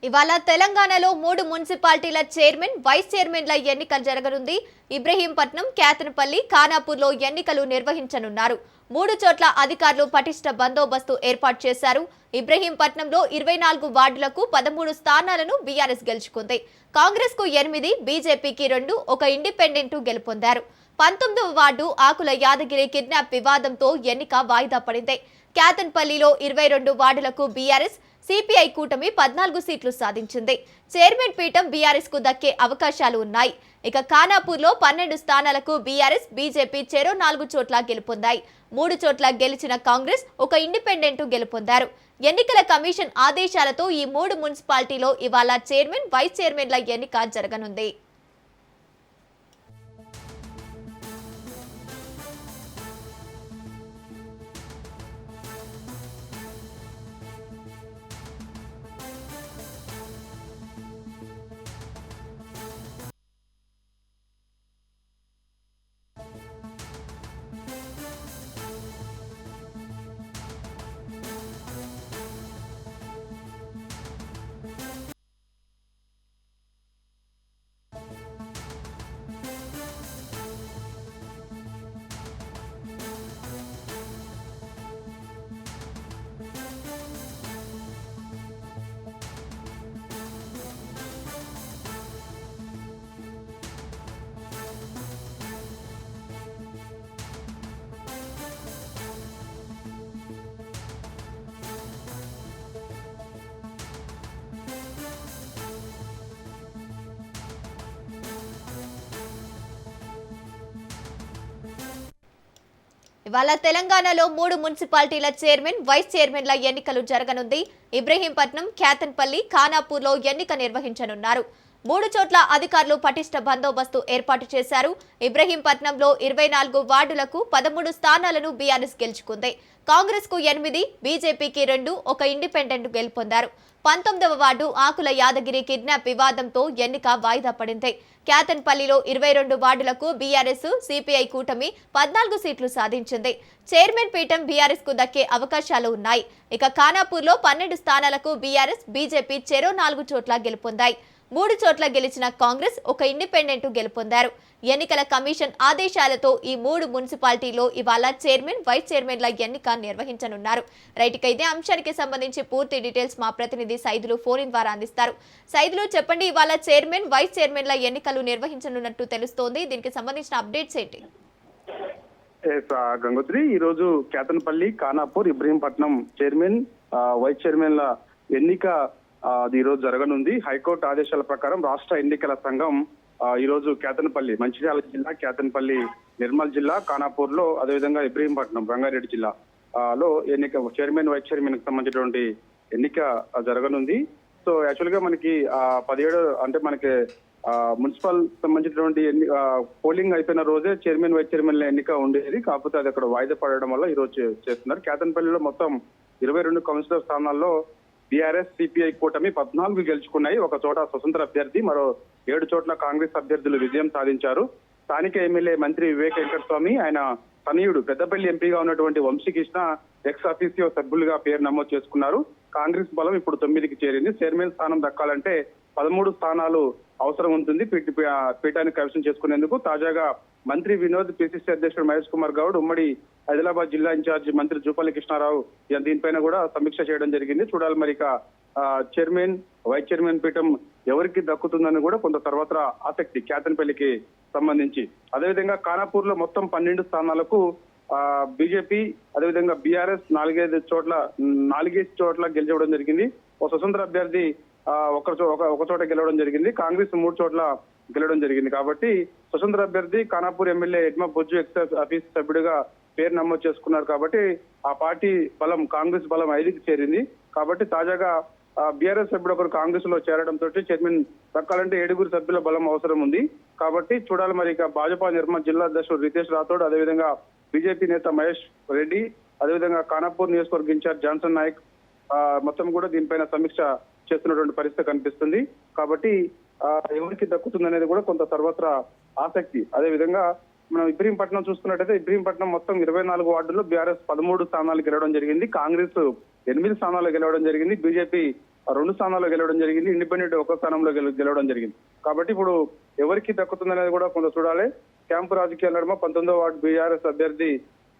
ఇవాళ తెలంగాణలో 3 మున్సిపాలిటీల chairman, vice చైర్మన్ల ఎన్నికలు జరగనుంది. ఇబ్రహీంపట్నం, కేతనపల్లి, ఖానాపూర్లో ఎన్నికలు నిర్వహించనున్నారు. 3 చోట్ల అధికారులు పటిష్ట బందోబస్తు ఏర్పాటు చేశారు. ఇబ్రహీంపట్నంలో 24 వార్డులకు 13 స్థానాలను బీఆర్ఎస్ గెలుచుకుంది. కాంగ్రెస్ కు 8, బీజేపీకి 2, ఒక ఇండిపెండెంట్ గెలుపొందారు. 19వ వార్డు ఆకుల యాదగిరి కిడ్నాప్ వివాదంతో ఎన్నిక వాయిదా పడింది. కేతన్పల్లిలో 22 వార్డులకు బీఆర్ఎస్, సిపిఐ కూటమి 14 సీట్లు సాధించింది. చైర్మన్ పీఠం బీఆర్ఎస్ కు దక్కే అవకాశాలు ఉన్నాయి. ఇక ఖానాపూర్లో 12 స్థానాలకు బీఆర్ఎస్, బీజేపీ చెరో 4 చోట్ల గెలుపొందాయి. 3 చోట్ల గెలిచిన కాంగ్రెస్, ఒక ఇండిపెండెంట్ గెలుపొందారు. ఎన్నికల కమిషన్ ఆదేశాలతో ఈ 3 మున్సిపాలిటీలో ఇవాళ చైర్మన్, వైస్ చైర్మన్ల ఎన్నిక జరగనుంది. ఇవాళ తెలంగాణలో 3 మున్సిపాలిటీల చైర్మన్, వైస్ చైర్మన్ల ఎన్నికలు జరగనుంది. ఇబ్రహీంపట్నం, కేతన్పల్లి, ఖానాపూర్లో ఎన్నిక నిర్వహించనున్నారు. 3 చోట్ల అధికారులు పటిష్ట బందోబస్తు ఏర్పాటు చేశారు. ఇబ్రహీంపట్నంలో 24 వార్డులకు 13 స్థానాలను బీఆర్ఎస్ గెలుచుకుంది. కాంగ్రెస్ కు 8, బీజేపీకి 2, ఒక ఇండిపెండెంట్ గెలుపొందారు. 19వ వార్డు ఆకుల యాదగిరి కిడ్నాప్ వివాదంతో ఎన్నిక వాయిదా పడింది. కేతన్పల్లిలో 22 వార్డులకు బీఆర్ఎస్, సిపిఐ కూటమి 14 సీట్లు సాధించింది. చైర్మన్ పీఠం బీఆర్ఎస్ కు దక్కే అవకాశాలు ఉన్నాయి. ఇక ఖానాపూర్లో 12 స్థానాలకు బీఆర్ఎస్, బీజేపీ చెరో 4 చోట్ల గెలుపొందాయి. 3 చోట్ల గెలిచిన కాంగ్రెస్, ఒక ఇండిపెండెంట్ గెలుపొందారు. ఎన్నికల కమిషన్ ఆదేశాలతో ఈ 3 మున్సిపాలిటీలో ఇవాళ చైర్మన్, వైస్ చైర్మన్ల ఎన్నిక నిర్వహించనున్నారు. రైట్, ఇదే అంశానికి సంబంధించి పూర్తి డీటెయిల్స్ మా ప్రతినిధి సైదులు ఫోన్ ఇన్ ద్వారా అందిస్తారు. సైదులు, చెప్పండి, ఇవాళ చైర్మన్, వైస్ చైర్మన్ల ఎన్నికలు నిర్వహించనున్నట్టు తెలుస్తోంది. దీనికి సంబంధించిన అప్డేట్స్ ఏంటి? గంగోత్రి, ఈ రోజు కేతన్పల్లి, ఖానాపూర్, ఇబ్రహీంపట్నం చైర్మన్, వైస్ చైర్మన్ల ఎన్నిక ఈ రోజు జరగనుంది. హైకోర్టు ఆదేశాల ప్రకారం రాష్ట్ర ఎన్నికల సంఘం ఈ రోజు కేతన్పల్లి, మంచిర్యాల జిల్లా, కేతన్పల్లి నిర్మల్ జిల్లా, ఖానాపూర్ లో, అదేవిధంగా ఇబ్రహీంపట్నం, రంగారెడ్డి జిల్లా లో ఎన్నిక చైర్మన్, వైస్ చైర్మన్ కి సంబంధించినటువంటి ఎన్నిక జరగనుంది. సో యాక్చువల్ గా మనకి 17 అంటే మనకి మున్సిపల్ సంబంధించినటువంటి పోలింగ్ అయిపోయిన రోజే చైర్మన్, వైస్ చైర్మన్ల ఎన్నిక ఉండేది. కాకపోతే అది అక్కడ వాయిదా పడడం వల్ల ఈ రోజు చేస్తున్నారు. కేతన్పల్లిలో మొత్తం 22 కౌన్సిలర్ స్థానాల్లో బీఆర్ఎస్, సిపిఐ కూటమి 14 గెలుచుకున్నాయి. ఒక చోట స్వతంత్ర అభ్యర్థి, మరో 7 చోట్ల కాంగ్రెస్ అభ్యర్థులు విజయం సాధించారు. స్థానిక ఎమ్మెల్యే మంత్రి వివేక్ వెంకటస్వామి, ఆయన తనయుడు పెద్దపల్లి ఎంపీగా ఉన్నటువంటి వంశీకృష్ణ ఎక్స్ అఫీసియో సభ్యులుగా పేరు నమోదు చేసుకున్నారు. కాంగ్రెస్ బలం ఇప్పుడు 9కి చేరింది. చైర్మన్ స్థానం దక్కాలంటే 13 స్థానాలు అవసరం ఉంటుంది పీఠాన్ని కైవసం చేసుకునేందుకు. తాజాగా మంత్రి వినోద్, పిసిసి అధ్యక్షుడు మహేష్ కుమార్ గౌడ్, ఉమ్మడి ఆదిలాబాద్ జిల్లా ఇన్ఛార్జి మంత్రి జూపల్లి కృష్ణారావు దీనిపైన కూడా సమీక్ష చేయడం జరిగింది. చూడాలి మరి చైర్మన్, వైస్ చైర్మన్ పీఠం ఎవరికి దక్కుతుందని కూడా కొంత తర్వాత ఆసక్తి కేతన్పల్లికి సంబంధించి. అదేవిధంగా ఖానాపూర్ లో మొత్తం 12 స్థానాలకు బీజేపీ, అదేవిధంగా బీఆర్ఎస్ 4 చోట్ల గెలిచడం జరిగింది. ఒక స్వతంత్ర అభ్యర్థి ఒక చోట గెలవడం జరిగింది. కాంగ్రెస్ 3 చోట్ల గెలవడం జరిగింది. కాబట్టి స్వతంత్ర అభ్యర్థి Khanapur MLA Edma Bojju X office సభ్యుడిగా పేరు నమోదు చేసుకున్నారు. కాబట్టి ఆ పార్టీ బలం, కాంగ్రెస్ బలం 5కి చేరింది. కాబట్టి తాజాగా బీఆర్ఎస్ సభ్యుడు ఒకరు కాంగ్రెస్ లో చేరడంతో చైర్మన్ దక్కాలంటే 7 సభ్యుల బలం అవసరం ఉంది. కాబట్టి చూడాలి మరి భాజపా నిర్మల్ జిల్లా అధ్యక్షుడు రితేష్ రాథోడ్, అదేవిధంగా బీజేపీ నేత మహేష్ రెడ్డి, అదేవిధంగా ఖానాపూర్ నియోజకవర్గ ఇన్ఛార్జ్ జాన్సన్ నాయక్ మొత్తం కూడా దీనిపైన సమీక్ష చేస్తున్నటువంటి పరిస్థితి కనిపిస్తుంది. కాబట్టి ఎవరికి దక్కుతుంది అనేది కూడా కొంత సర్వత్రా ఆసక్తి. అదేవిధంగా మనం ఇబ్రహీంపట్నం చూసుకున్నట్టయితే ఇబ్రహీంపట్నం మొత్తం 24 వార్డుల్లో బీఆర్ఎస్ 13 స్థానాలు గెలవడం జరిగింది. కాంగ్రెస్ 8 స్థానాలు గెలవడం జరిగింది. బీజేపీ 2 స్థానాల్లో గెలవడం జరిగింది. ఇండిపెండెంట్ ఒక స్థానంలో గెలవడం జరిగింది. కాబట్టి ఇప్పుడు ఎవరికి దక్కుతుందనేది కూడా కొంత చూడాలి. క్యాంపు రాజకీయాల నడుమ 19వ వార్డు బీఆర్ఎస్ అభ్యర్థి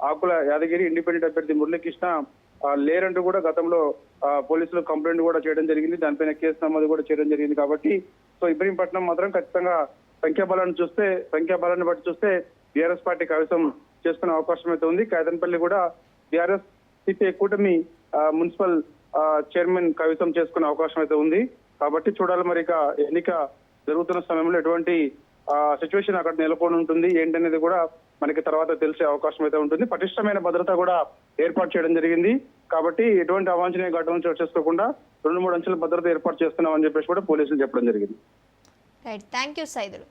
ఆకుల యాదగిరి, ఇండిపెండెంట్ అభ్యర్థి మురళీకృష్ణ లేరంటూ కూడా గతంలో పోలీసులు కంప్లైంట్ కూడా చేయడం జరిగింది. దానిపైన కేసు నమోదు కూడా చేయడం జరిగింది. కాబట్టి సో ఇబ్రహీంపట్నం మాత్రం ఖచ్చితంగా సంఖ్యాబలాన్ని బట్టి చూస్తే బీఆర్ఎస్ పార్టీ కైవసం చేసుకునే అవకాశం అయితే ఉంది. కేతన్పల్లి కూడా బీఆర్ఎస్ సిపిఐ కూటమి మున్సిపల్ చైర్మన్ కైవసం చేసుకునే అవకాశం అయితే ఉంది. కాబట్టి చూడాలి మరి ఇక ఎన్నిక జరుగుతున్న సమయంలో ఎటువంటి సిచ్యువేషన్ అక్కడ నెలకొని ఉంటుంది ఏంటనేది కూడా మనకి తర్వాత తెలిసే అవకాశం అయితే ఉంటుంది. పటిష్టమైన భద్రత కూడా ఏర్పాటు చేయడం జరిగింది. కాబట్టి ఎటువంటి అవాంఛనీయ ఘటనలు చోటు చేసుకోకుండా 2-3 అంచెల భద్రత ఏర్పాటు చేస్తున్నామని చెప్పేసి కూడా పోలీసులు చెప్పడం జరిగింది. Right, thank you Saidulu.